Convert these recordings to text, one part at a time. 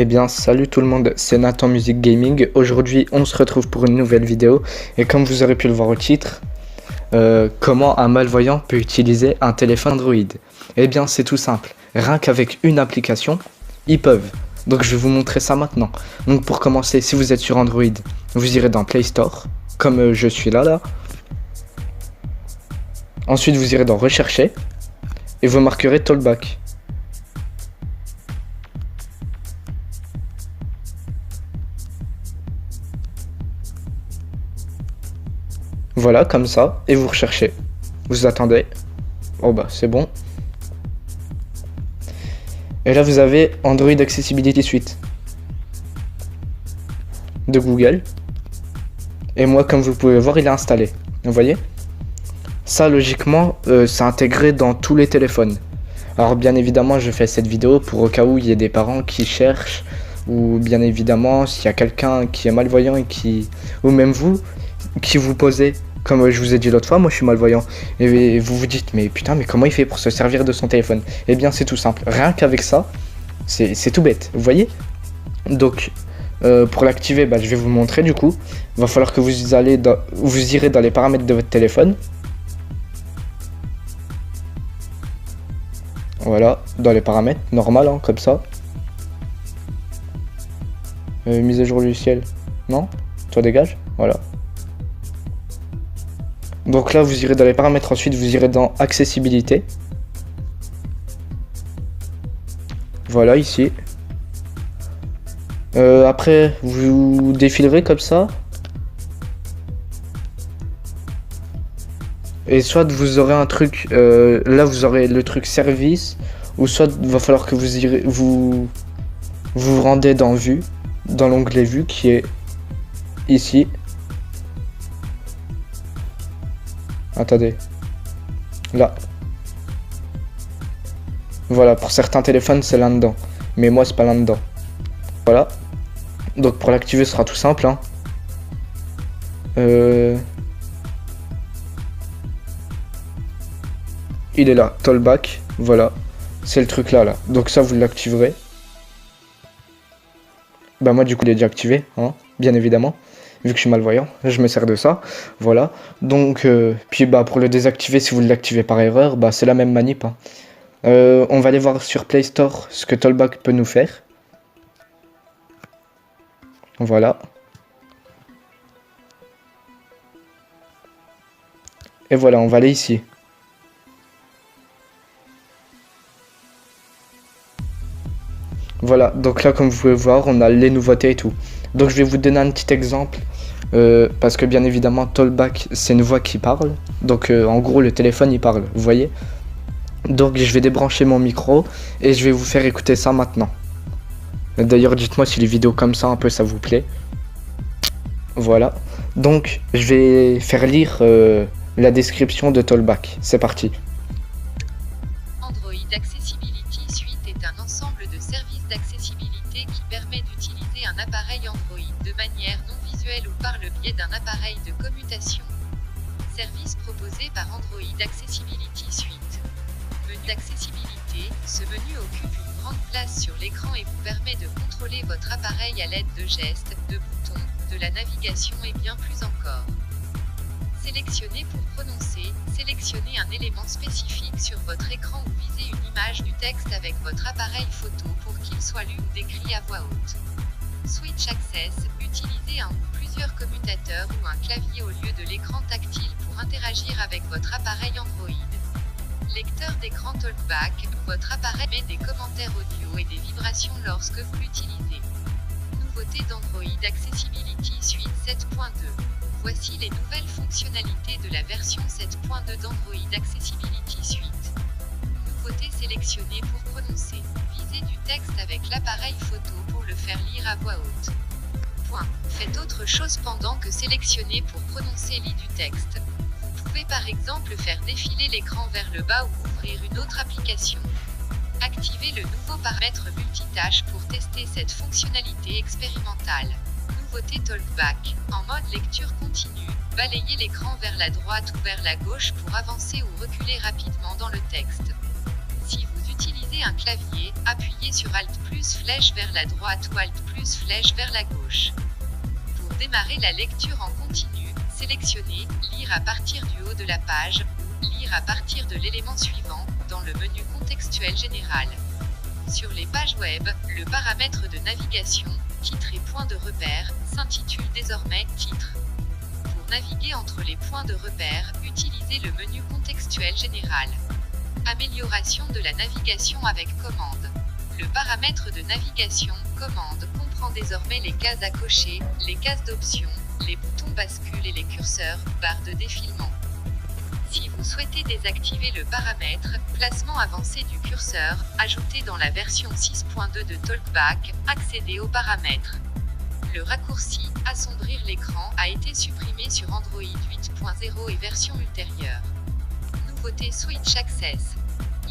Eh bien salut tout le monde, c'est Nathan Music Gaming. Aujourd'hui on se retrouve pour une nouvelle vidéo et comme vous aurez pu le voir au titre, comment un malvoyant peut utiliser un téléphone Android. Eh bien c'est tout simple, rien qu'avec une application, ils peuvent. Donc je vais vous montrer ça maintenant. Donc pour commencer, si vous êtes sur Android, vous irez dans Play Store, comme je suis là. Ensuite vous irez dans Rechercher et vous marquerez Talkback. Voilà, comme ça, et vous recherchez. Vous attendez. Oh bah, c'est bon. Et là, vous avez Android Accessibility Suite de Google. Et moi, comme vous pouvez voir, il est installé. Vous voyez? Ça, logiquement, c'est intégré dans tous les téléphones. Alors, bien évidemment, je fais cette vidéo pour au cas où il y ait des parents qui cherchent, ou bien évidemment, s'il y a quelqu'un qui est malvoyant et qui... ou même vous, qui vous posez... Comme je vous ai dit l'autre fois, moi je suis malvoyant. Et vous vous dites, mais putain, mais comment il fait pour se servir de son téléphone? Eh bien, c'est tout simple. Rien qu'avec ça, c'est tout bête. Vous voyez? Donc, pour l'activer, bah, je vais vous montrer du coup. Il va falloir que vous irez dans les paramètres de votre téléphone. Voilà, dans les paramètres, normal, hein, comme ça. Mise à jour logiciel. Non? Toi, dégage. Voilà. Donc là, vous irez dans les paramètres, ensuite vous irez dans accessibilité. Voilà, ici. Après, vous défilerez comme ça. Et soit vous aurez un truc, là vous aurez le truc service, ou soit il va falloir que vous rendez dans vue, dans l'onglet vue qui est ici. Attendez. Là. Voilà, pour certains téléphones, c'est là-dedans. Mais moi, c'est pas là-dedans. Voilà. Donc, pour l'activer, ce sera tout simple. Hein. Il est là. Talkback. Voilà. C'est le truc là. Donc, ça, vous l'activerez. Bah, moi, du coup, il est déjà activé. Hein, bien évidemment. Vu que je suis malvoyant, je me sers de ça, voilà. Donc, puis bah pour le désactiver, si vous l'activez par erreur, bah c'est la même manip. Hein. On va aller voir sur Play Store ce que Talkback peut nous faire. Voilà. Et voilà, on va aller ici. Voilà, donc là comme vous pouvez voir, on a les nouveautés et tout. Donc je vais vous donner un petit exemple. Parce que bien évidemment Talkback c'est une voix qui parle. Donc en gros le téléphone il parle, vous voyez. Donc je vais débrancher mon micro et je vais vous faire écouter ça maintenant. D'ailleurs dites-moi si les vidéos comme ça un peu ça vous plaît. Voilà. Donc je vais faire lire la description de Talkback. C'est parti. Android Accessibility Suite est un ensemble de services d'accessibilité qui permet d'utiliser un appareil Android de manière non visuelle ou par le biais d'un appareil de commutation. Service proposé par Android Accessibility Suite. Menu d'accessibilité, ce menu occupe une grande place sur l'écran et vous permet de contrôler votre appareil à l'aide de gestes, de boutons, de la navigation et bien plus encore. Sélectionnez pour prononcer, sélectionnez un élément spécifique sur votre écran ou visez une image du texte avec votre appareil photo pour qu'il soit lu ou décrit à voix haute. Switch Access, utilisez un ou plusieurs commutateurs ou un clavier au lieu de l'écran tactile pour interagir avec votre appareil Android. Lecteur d'écran Talkback, votre appareil met des commentaires audio et des vibrations lorsque vous l'utilisez. Nouveauté d'Android Accessibility Suite 7.2. Voici les nouvelles fonctionnalités de la version 7.2 d'Android Accessibility Suite. Nouveauté sélectionnée pour prononcer. Visez du texte avec l'appareil photo pour le faire lire à voix haute. Point. Faites autre chose pendant que sélectionnez pour prononcer lit du texte. Vous pouvez par exemple faire défiler l'écran vers le bas ou ouvrir une autre application. Activez le nouveau paramètre multitâche pour tester cette fonctionnalité expérimentale. Nouveauté Talkback. En mode lecture continue, balayez l'écran vers la droite ou vers la gauche pour avancer ou reculer rapidement dans le texte. Si vous utilisez un clavier, appuyez sur Alt plus flèche vers la droite ou Alt plus flèche vers la gauche. Pour démarrer la lecture en continu, sélectionnez « Lire à partir du haut de la page » ou « Lire à partir de l'élément suivant » dans le menu contextuel général. Sur les pages web, le paramètre de navigation, titre et point de repère, s'intitule désormais « Titre ». Pour naviguer entre les points de repère, utilisez le menu contextuel général. Amélioration de la navigation avec commande. Le paramètre de navigation, commande, comprend désormais les cases à cocher, les cases d'options, les boutons bascule et les curseurs, barre de défilement. Si vous souhaitez désactiver le paramètre, placement avancé du curseur, ajouté dans la version 6.2 de TalkBack, accédez aux paramètres. Le raccourci « Assombrir l'écran » a été supprimé sur Android 8.0 et version ultérieure. Nouveauté Switch Access.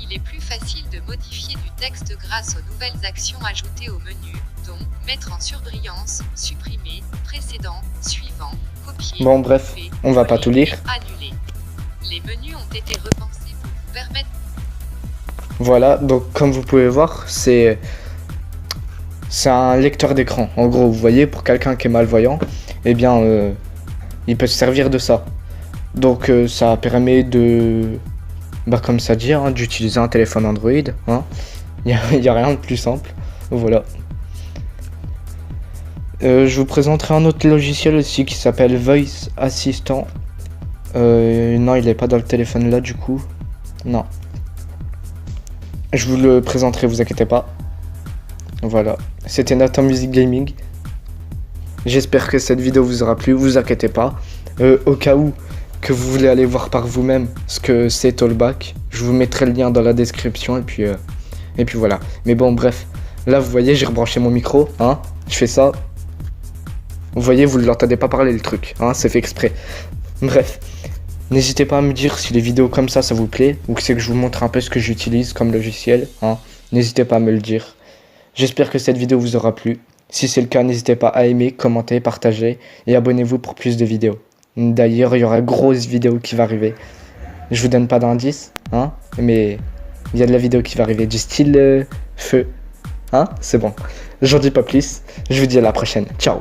Il est plus facile de modifier du texte grâce aux nouvelles actions ajoutées au menu, dont mettre en surbrillance, supprimer, précédent, suivant, copier, Bon bref, couper, on va pas tout lire. annuler. Les menus ont été repensés pour vous permettre. Voilà, donc comme vous pouvez voir, c'est un lecteur d'écran. En gros, vous voyez, pour quelqu'un qui est malvoyant, eh bien, il peut se servir de ça. Donc ça permet de, comme ça dit, hein, d'utiliser un téléphone Android. Hein. Il y a rien de plus simple. Voilà. Je vous présenterai un autre logiciel aussi qui s'appelle Voice Assistant. Non, il n'est pas dans le téléphone là du coup. Non. Je vous le présenterai, vous inquiétez pas. Voilà. C'était Nathan Music Gaming. J'espère que cette vidéo vous aura plu, vous inquiétez pas. Au cas où que vous voulez aller voir par vous-même ce que c'est TalkBack, je vous mettrai le lien dans la description et puis voilà. Mais bon, bref. Là, vous voyez, j'ai rebranché mon micro, hein. Je fais ça. Vous voyez, vous ne l'entendez pas parler le truc, hein. C'est fait exprès. Bref. N'hésitez pas à me dire si les vidéos comme ça vous plaît ou que c'est que je vous montre un peu ce que j'utilise comme logiciel, hein. N'hésitez pas à me le dire. J'espère que cette vidéo vous aura plu. Si c'est le cas, n'hésitez pas à aimer, commenter, partager et abonnez-vous pour plus de vidéos. D'ailleurs, il y aura une grosse vidéo qui va arriver. Je vous donne pas d'indice, hein, mais il y a de la vidéo qui va arriver du style feu. Hein, c'est bon. J'en dis pas plus. Je vous dis à la prochaine. Ciao.